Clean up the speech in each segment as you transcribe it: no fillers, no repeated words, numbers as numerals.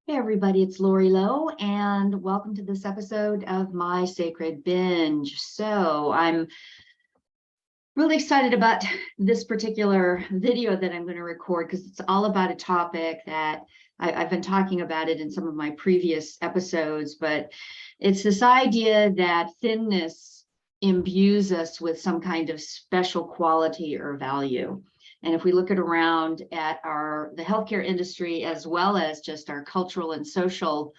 Hey everybody, it's Lori Lowe, and welcome to this episode of My Sacred Binge. So I'm really excited about this particular video that I'm going to record because it's all about a topic that I've been talking about it in some of my previous episodes, but it's this idea that thinness imbues us with some kind of special quality or value. And if we look around at the healthcare industry, as well as just our cultural and social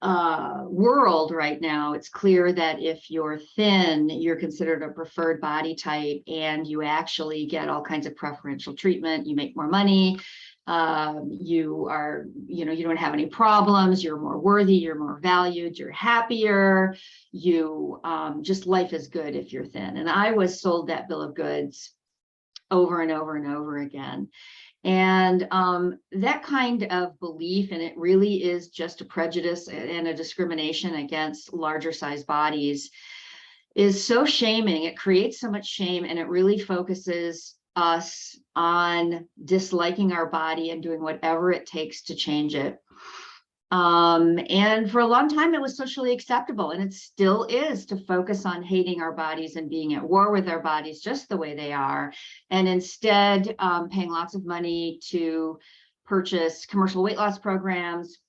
world right now, it's clear that if you're thin, you're considered a preferred body type, and you actually get all kinds of preferential treatment. You make more money. You don't have any problems. You're more worthy. You're more valued. You're happier. Just life is good if you're thin. And I was sold that bill of goods over and over and over again. And that kind of belief, and it really is just a prejudice and a discrimination against larger size bodies, is so shaming. It creates so much shame, and it really focuses us on disliking our body and doing whatever it takes to change it. And for a long time, it was socially acceptable, and it still is, to focus on hating our bodies and being at war with our bodies just the way they are, and instead paying lots of money to purchase commercial weight loss programs,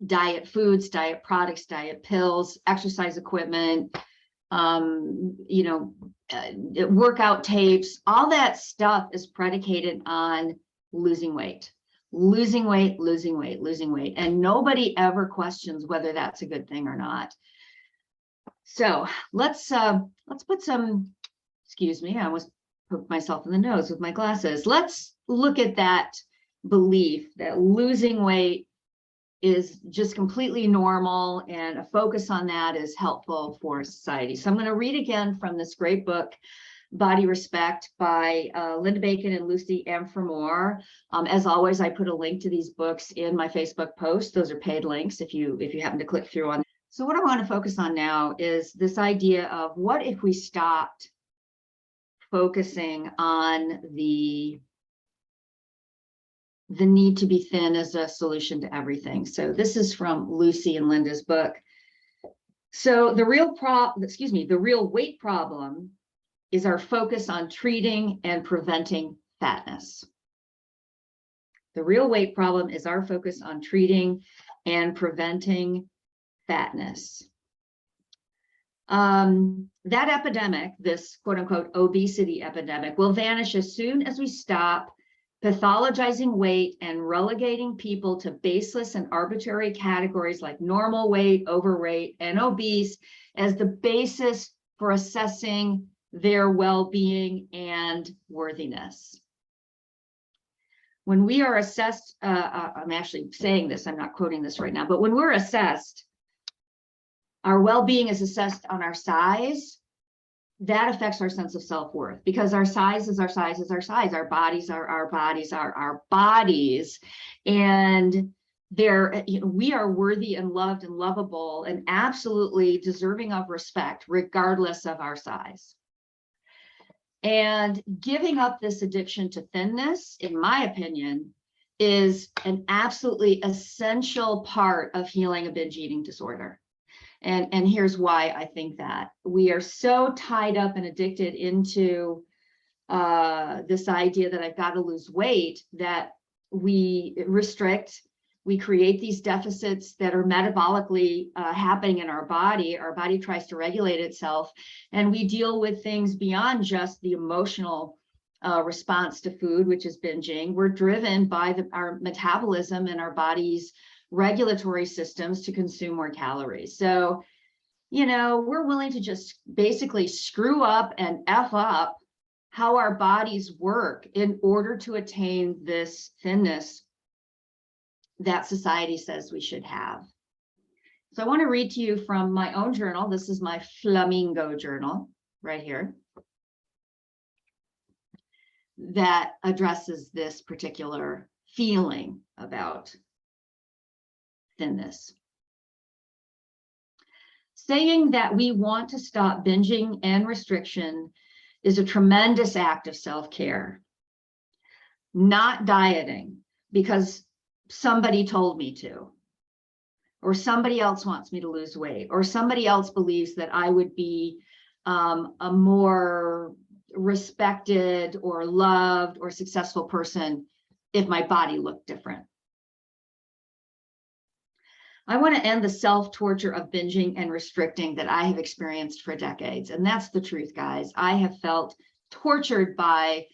diet foods, diet products, diet pills, exercise equipment, workout tapes. All that stuff is predicated on losing weight. Losing weight, losing weight, losing weight. And nobody ever questions whether that's a good thing or not. So let's put some, excuse me, I almost poked myself in the nose with my glasses. Let's look at that belief that losing weight is just completely normal, and a focus on that is helpful for society. So I'm going to read again from this great book, Body Respect, by Linda Bacon and Lucy Amphramore. As always, I put a link to these books in my Facebook post. Those are paid links if you happen to click through on. So what I want to focus on now is this idea of, what if we stopped focusing on the need to be thin as a solution to everything. So this is from Lucy and Linda's book. So the real weight problem is our focus on treating and preventing fatness. The real weight problem is our focus on treating and preventing fatness. That epidemic, this quote unquote obesity epidemic, will vanish as soon as we stop pathologizing weight and relegating people to baseless and arbitrary categories like normal weight, overweight, and obese as the basis for assessing their well-being and worthiness. When we are assessed, I'm actually saying this, I'm not quoting this right now, but when we're assessed, our well-being is assessed on our size. That affects our sense of self-worth, because our size is our size is our size. Our bodies are our bodies are our bodies. And we are worthy and loved and lovable and absolutely deserving of respect, regardless of our size. And giving up this addiction to thinness, in my opinion, is an absolutely essential part of healing a binge eating disorder. And here's why I think that. We are so tied up and addicted into this idea that I've got to lose weight, that we restrict, we create these deficits that are metabolically happening in our body. Our body tries to regulate itself, and we deal with things beyond just the emotional response to food, which is binging. We're driven by our metabolism and our body's regulatory systems to consume more calories. So, we're willing to just basically screw up and F up how our bodies work in order to attain this thinness that society says we should have. So I want to read to you from my own journal. This is my Flamingo journal right here, that addresses this particular feeling about thinness. Saying that we want to stop binging and restriction is a tremendous act of self-care. Not dieting, because somebody told me to, or somebody else wants me to lose weight, or somebody else believes that I would be a more respected or loved or successful person if my body looked different. I want to end the self-torture of binging and restricting that I have experienced for decades. And that's the truth, guys. I have felt tortured by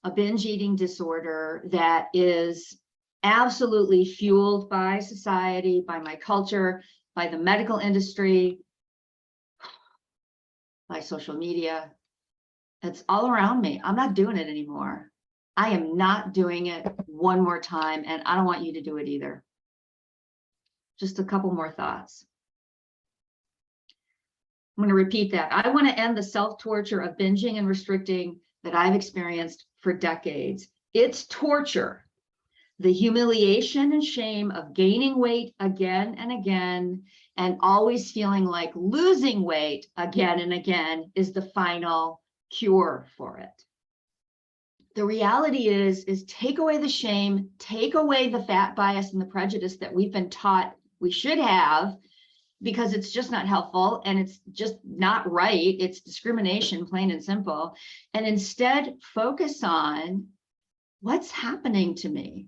a binge eating disorder that is absolutely fueled by society, by my culture, by the medical industry, by social media. It's all around me. I'm not doing it anymore. I am not doing it one more time, and I don't want you to do it either. Just a couple more thoughts. I'm going to repeat that. I want to end the self-torture of binging and restricting that I've experienced for decades. It's torture. The humiliation and shame of gaining weight again and again, and always feeling like losing weight again and again is the final cure for it. The reality is take away the shame, take away the fat bias and the prejudice that we've been taught we should have, because it's just not helpful and it's just not right. It's discrimination, plain and simple. And instead focus on what's happening to me.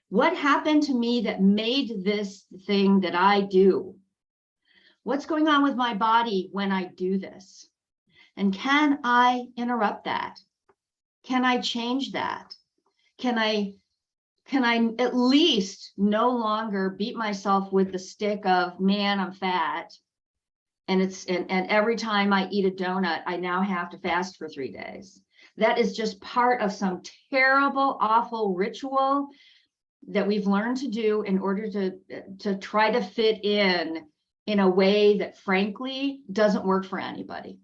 What happened to me that made this thing that I do? What's going on with my body when I do this? And can I interrupt that? Can I change that? Can I at least no longer beat myself with the stick of, man, I'm fat. And every time I eat a donut, I now have to fast for 3 days. That is just part of some terrible, awful ritual that we've learned to do in order to try to fit in a way that frankly doesn't work for anybody.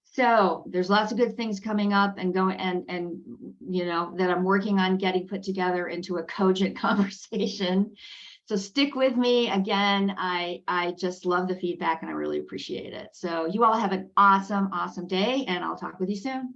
So there's lots of good things coming up and going and you know that I'm working on getting put together into a cogent conversation. So stick with me. Again, I just love the feedback and I really appreciate it. So you all have an awesome, awesome day, and I'll talk with you soon.